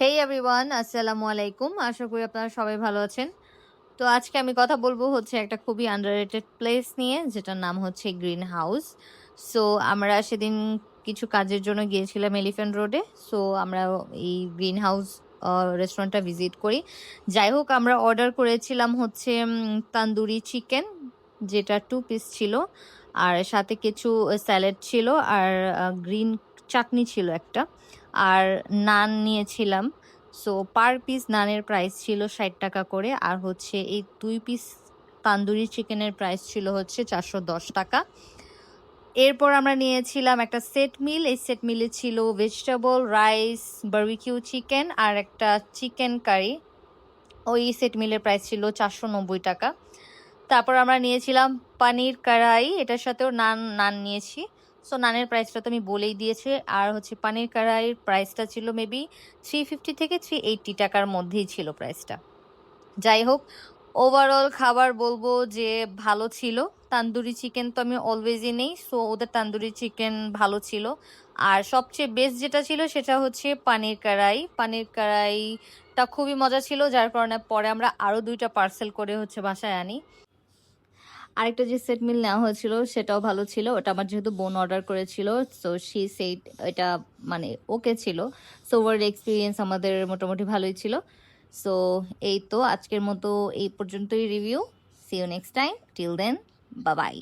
হেই everyone, আসসালামু আলাইকুম। আশা করি আপনারা সবাই ভালো আছেন। তো আজকে আমি কথা বলব হচ্ছে একটা খুবই আন্ডাররেটেড প্লেস নিয়ে, যেটার নাম হচ্ছে গ্রিন হাউস। সো আমরা সেদিন কিছু কাজের জন্য গিয়েছিলাম এলিফ্যান্ট রোডে। সো আমরা এই গ্রিন হাউস রেস্টুরেন্টটা ভিজিট করি। যাই হোক, আমরা অর্ডার করেছিলাম হচ্ছে তান্দুরি চিকেন, যেটা 2 পিস ছিল। আর সাথে কিছু স্যালাড ছিল, আর গ্রিন চাটনি ছিল একটা। আর নান নিয়েছিলাম। সো পার পিস নানের প্রাইস ছিল 60 টাকা করে, আর হচ্ছে এই 2 পিস তান্দুরি চিকেনের প্রাইস ছিল হচ্ছে 410 টাকা। এরপর আমরা নিয়েছিলাম একটা সেট মিল। এই সেট মিলে ছিল ভেজিটেবল রাইস, বারবিকিউ চিকেন আর একটা চিকেন কারি। ওই সেট মিলের প্রাইস ছিল 490 টাকা। তারপর আমরা নিয়েছিলাম পানির কড়াই, এটার সাথেও নান নান নিয়েছি। সো নানের প্রাইসটা তো আমি বলেই দিয়েছি। আর হচ্ছে পানির কড়াইয়ের প্রাইসটা ছিল মেবি 350 থেকে 380 টাকার মধ্যেই ছিল প্রাইসটা। যাই হোক, ওভারঅল খাবার বলবো যে ভালো ছিল। তান্দুরি চিকেন তো আমি অলওয়েজই নেই, সো ওদের তান্দুরি চিকেন ভালো ছিল। আর সবচেয়ে বেস্ট যেটা ছিল সেটা হচ্ছে পানির কড়াই। পানির কড়াইটা খুবই মজা ছিল, যার কারণে পরে আমরা আরও 2টা পার্সেল করে হচ্ছে বাসায় আনি। আরেকটা যে সেট মিল নেওয়া হয়েছিল সেটাও ভালো ছিল। ওটা আমার যেহেতু বোন অর্ডার করেছিল, সো শি সেইড এটা মানে ওকে ছিল। সো ওর এক্সপিরিয়েন্স আমাদের মোটামুটি ভালোই ছিল। সো এই তো আজকের মতো এই পর্যন্তই review. See you next time, till then, bye by.